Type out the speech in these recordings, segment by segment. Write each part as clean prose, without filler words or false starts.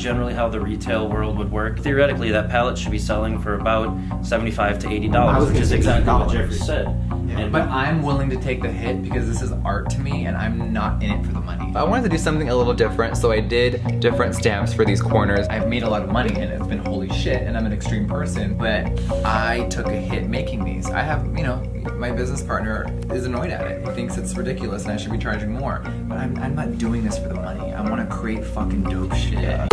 generally how the retail world would work. Theoretically, that palette should be selling for about $75 to $80, which is exactly what Jeffree said. Yeah. But I'm willing to take the hit because this is art to me and I'm not in it for the money. I wanted to do something a little different, so I did different stamps for these corners. I've made a lot of money and it's been holy shit and I'm an extreme person, but I took a hit making these. I have, you know, my business partner is annoyed at it. He thinks it's ridiculous and I should be charging more. But I'm not doing this for the money. I want to create fucking dope shit. Yeah.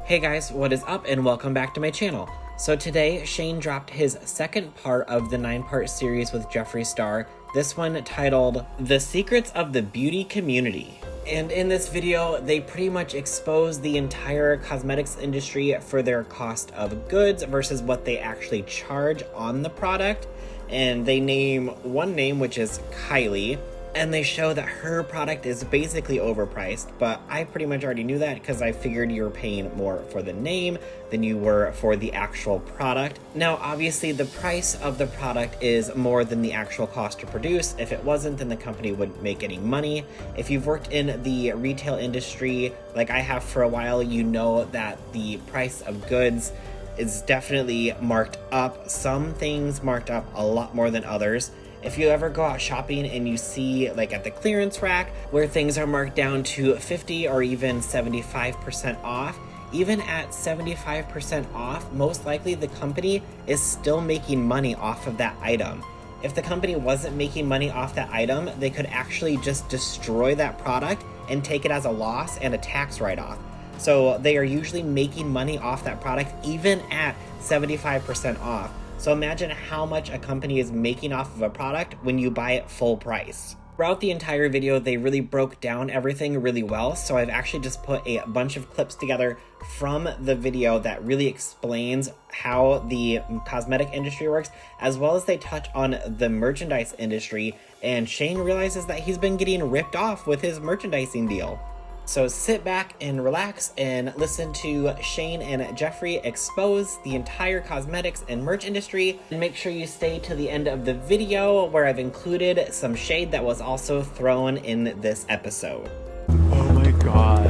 Hey guys, what is up and welcome back to my channel. So today, Shane dropped his second part of the 9-part series with Jeffree Star, this one titled The Secrets of the Beauty Community. And in this video, they pretty much expose the entire cosmetics industry for their cost of goods versus what they actually charge on the product. And they name one name, which is Kylie. And they show that her product is basically overpriced, but I pretty much already knew that because I figured you were paying more for the name than you were for the actual product. Now, obviously, the price of the product is more than the actual cost to produce. If it wasn't, then the company wouldn't make any money. If you've worked in the retail industry, like I have for a while, you know that the price of goods is definitely marked up. Some things marked up a lot more than others. If you ever go out shopping and you see, like at the clearance rack, where things are marked down to 50 or even 75% off, even at 75% off, most likely the company is still making money off of that item. If the company wasn't making money off that item, they could actually just destroy that product and take it as a loss and a tax write-off. So they are usually making money off that product even at 75% off. So imagine how much a company is making off of a product when you buy it full price. Throughout the entire video, they really broke down everything really well. So I've actually just put a bunch of clips together from the video that really explains how the cosmetic industry works, as well as they touch on the merchandise industry. And Shane realizes that he's been getting ripped off with his merchandising deal. So sit back and relax and listen to Shane and Jeffree expose the entire cosmetics and merch industry. And make sure you stay to the end of the video where I've included some shade that was also thrown in this episode. Oh my god.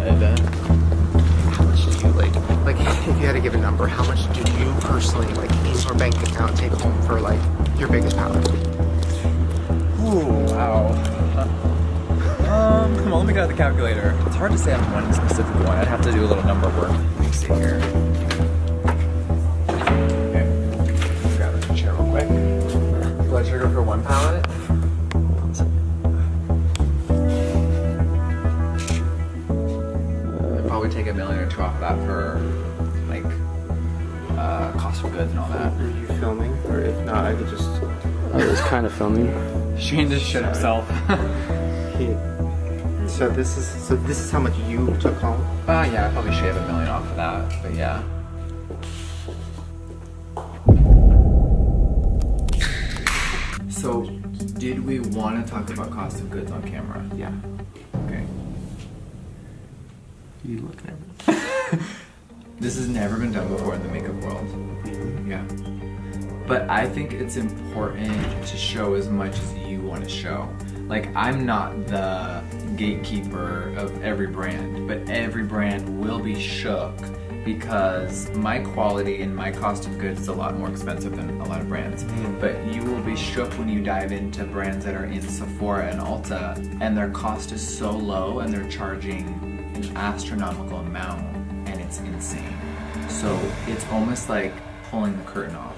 How much do you like if you had to give a number, how much did you personally, like in your bank account, take home for like your biggest palette? Ooh, wow. Well, let me go to the calculator. It's hard to say on one specific one. I'd have to do a little number work. Let me see here. Okay. Let's grab a chair real quick. Blood sugar for one palette. I'd probably take $1 million or $2 off of that for like cost of goods and all that. Are you filming? Or if not, I could just... I was kind of filming. Shane just shit himself. So this is how much you took home? Yeah, I probably shave $1 million off of that, but yeah. So, did we want to talk about cost of goods on camera? Yeah. Okay. You look nervous. This has never been done before in the makeup world. Yeah. But I think it's important to show as much as you want to show. Like, I'm not the gatekeeper of every brand, but every brand will be shook because my quality and my cost of goods is a lot more expensive than a lot of brands. But you will be shook when you dive into brands that are in Sephora and Ulta and their cost is so low and they're charging an astronomical amount and it's insane. So it's almost like pulling the curtain off.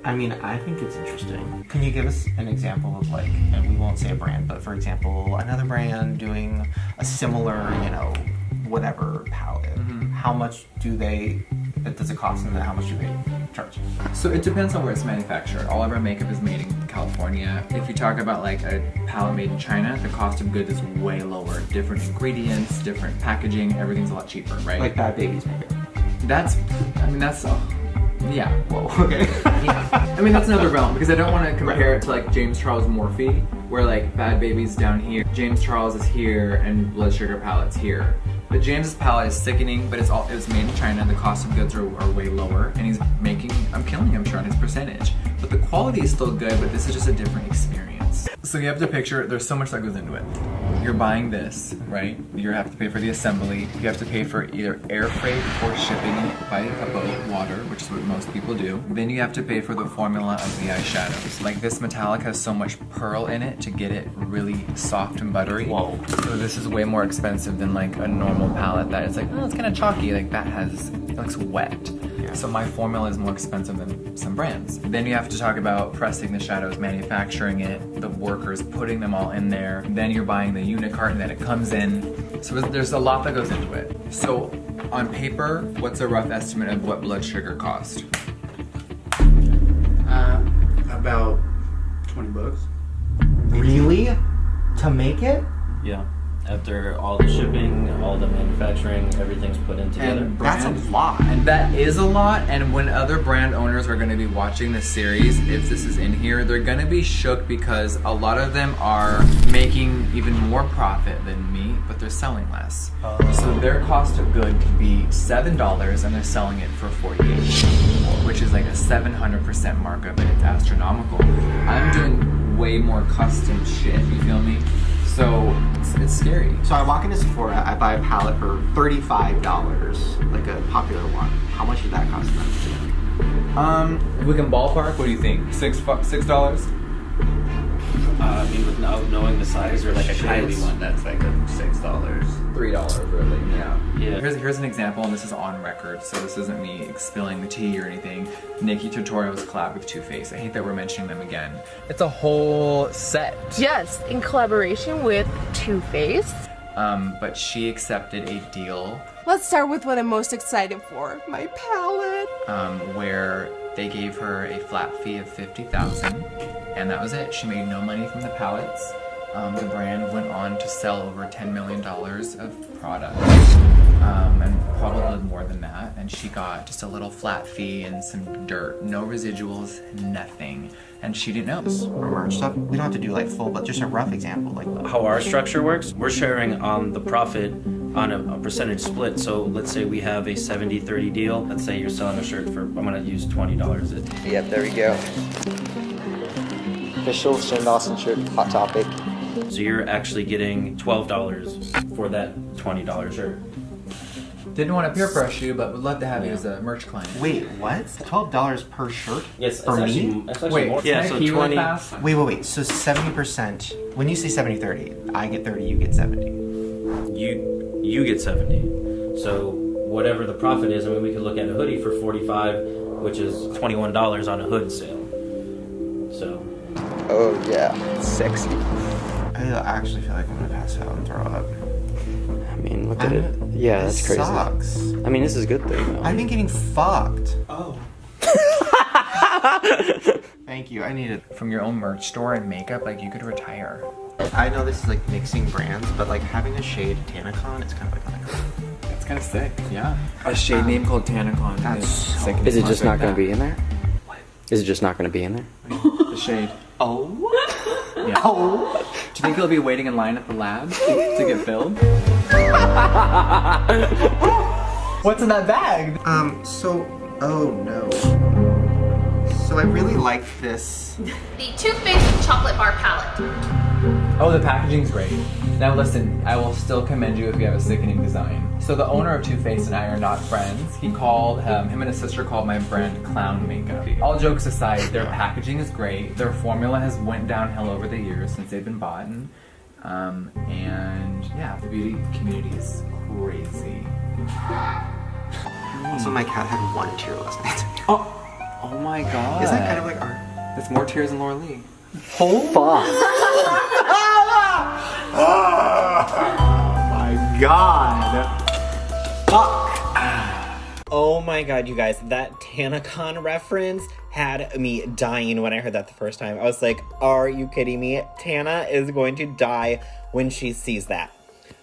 I mean, I think it's interesting. Can you give us an example of like, and we won't say a brand, but for example, another brand doing a similar, you know, whatever palette. How much does it cost and then how much do they charge? So it depends on where it's manufactured. All of our makeup is made in California. If you talk about like a palette made in China, the cost of goods is way lower. Different ingredients, different packaging, everything's a lot cheaper, right? Like Bad Baby's makeup. That's yeah. Whoa, okay. Yeah. I mean, that's another realm because I don't want to compare it to like James Charles Morphe, where like Bad Baby's down here, James Charles is here, and Blood Sugar Palette's here. But James's palette is sickening, but it's made in China. The cost of goods are way lower, and I'm killing him, sure, on his percentage. But the quality is still good, but this is just a different experience. So you have to picture, there's so much that goes into it. You're buying this, right? You have to pay for the assembly. You have to pay for either air freight or shipping it by a boat, water, which is what most people do. Then you have to pay for the formula of the eyeshadows. Like this metallic has so much pearl in it to get it really soft and buttery. Whoa. So this is way more expensive than like a normal palette that it's like, oh, it's kind of chalky. Like that it looks wet. So my formula is more expensive than some brands. Then you have to talk about pressing the shadows, manufacturing it, the workers putting them all in there. Then you're buying the unit carton that it comes in. So there's a lot that goes into it. So on paper, what's a rough estimate of what blood sugar cost? About $20. Really? To make it? Yeah. After all the shipping, all the manufacturing, everything's put in together. And That's a lot. And that is a lot, and when other brand owners are gonna be watching this series, if this is in here, they're gonna be shook because a lot of them are making even more profit than me, but they're selling less. So their cost of good could be $7 and they're selling it for $48, which is like a 700% markup, and it's astronomical. I'm doing way more custom shit, you feel me? So it's scary. So I walk into Sephora, I buy a palette for $35, like a popular one. How much did that cost them? If we can ballpark, what do you think? $6? I mean, without knowing the size, or like a Kylie one. That's like $6. $3 really, yeah. Yeah. Here's an example, and this is on record, so this isn't me spilling the tea or anything. Nikki Tutorials collab with Too Faced. I hate that we're mentioning them again. It's a whole set. Yes, in collaboration with Too Faced. But she accepted a deal Let's start with what I'm most excited for, my palette. where they gave her a flat fee of $50,000, and that was it. She made no money from the palettes. The brand went on to sell over $10 million of product, and probably more than that. And she got just a little flat fee and some dirt, no residuals, nothing. And she didn't know. Or merch stuff. We don't have to do like full, but just a rough example. Like How our structure works, we're sharing on the profit on a percentage split. So let's say we have a 70-30 deal. Let's say you're selling a shirt for, I'm gonna use $20. Yep, there we go. Official Shane Dawson shirt, Hot Topic. So you're actually getting $12 for that $20 shirt. Didn't want to peer pressure you, but would love to have you as a merch client. wait, what? $12 per shirt? Yes, For it's me? actually, it's actually Wait, more. can I so pee really 20. fast? Wait. So 70%. When you say 70-30, I get 30, you get 70. You get 70. So whatever the profit is, I mean, we could look at a hoodie for $45, which is $21 on a hood sale. So Oh yeah, sexy. I actually feel like I'm gonna pass out and throw up. I mean, look at it. Yeah, that's This crazy. sucks. I mean, this is a good thing, though. I've been getting fucked. Oh. Thank you. I need it. From your own merch store and makeup, like you could retire. I know this is like mixing brands, but like having a shade Tanacon, it's kind of like uncool. It's kind of sick, yeah. A shade name called Tanacon. That's so sick. Is it just not going to be in there? What? Is it just not going to be in there? The shade. Oh. Yeah. Oh. Do you think you'll be waiting in line at the lab to get filled? What's in that bag? Oh no. So I really like this. The Too Faced Chocolate Bar Palette. Oh, the packaging's great. Now listen, I will still commend you if you have a sickening design. So the owner of Too Faced and I are not friends. He called, him and his sister called my brand Clown Makeup. All jokes aside, their packaging is great. Their formula has went downhill over the years since they've been bought. And yeah, the beauty community is crazy. Also, my cat had one tear last night. Oh my god. Isn't that kind of like art? That's more tears than Laura Lee. Fuck. My God. Fuck. Oh my god, you guys, that Tanacon reference had me dying when I heard that the first time. I was like, are you kidding me? Tana is going to die when she sees that.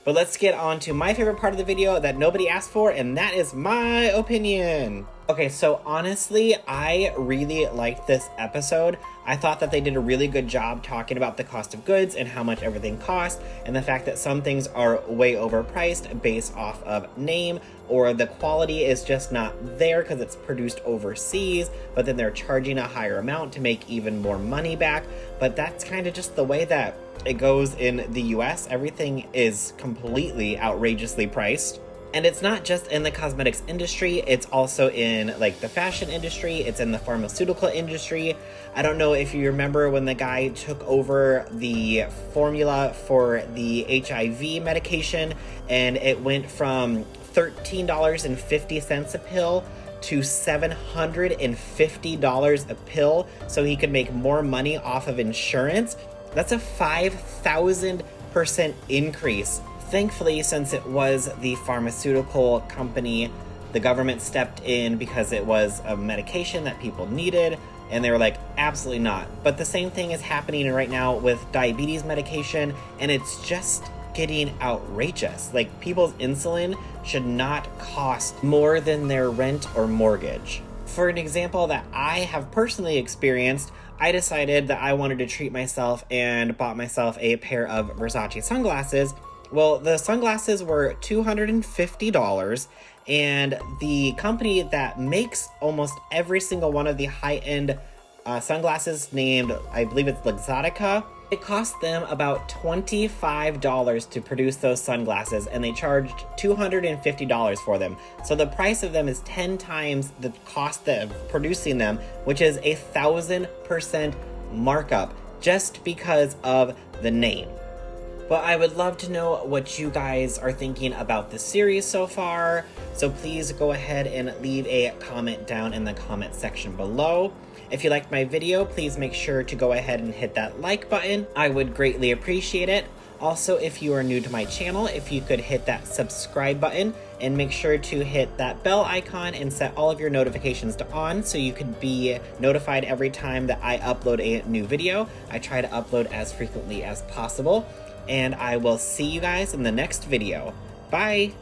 But let's get on to my favorite part of the video that nobody asked for, and that is my opinion. Okay, so honestly, I really liked this episode. I thought that they did a really good job talking about the cost of goods and how much everything costs, and the fact that some things are way overpriced based off of name, or the quality is just not there because it's produced overseas, but then they're charging a higher amount to make even more money back. But that's kind of just the way that it goes in the US. Everything is completely outrageously priced. And it's not just in the cosmetics industry, it's also in like the fashion industry, it's in the pharmaceutical industry. I don't know if you remember when the guy took over the formula for the HIV medication and it went from $13.50 a pill to $750 a pill so he could make more money off of insurance. That's a 5,000% increase. Thankfully, since it was the pharmaceutical company, the government stepped in because it was a medication that people needed, and they were like, absolutely not. But the same thing is happening right now with diabetes medication, and it's just getting outrageous. Like, people's insulin should not cost more than their rent or mortgage. For an example that I have personally experienced, I decided that I wanted to treat myself and bought myself a pair of Versace sunglasses. Well, the sunglasses were $250, and the company that makes almost every single one of the high-end sunglasses, named, I believe it's Luxottica, it cost them about $25 to produce those sunglasses, and they charged $250 for them. So the price of them is 10 times the cost of producing them, which is 1,000% markup just because of the name. But I would love to know what you guys are thinking about the series so far, so please go ahead and leave a comment down in the comment section below. If you liked my video, please make sure to go ahead and hit that like button. I would greatly appreciate it. Also, if you are new to my channel, if you could hit that subscribe button and make sure to hit that bell icon and set all of your notifications to on so you can be notified every time that I upload a new video. I try to upload as frequently as possible. And I will see you guys in the next video. Bye!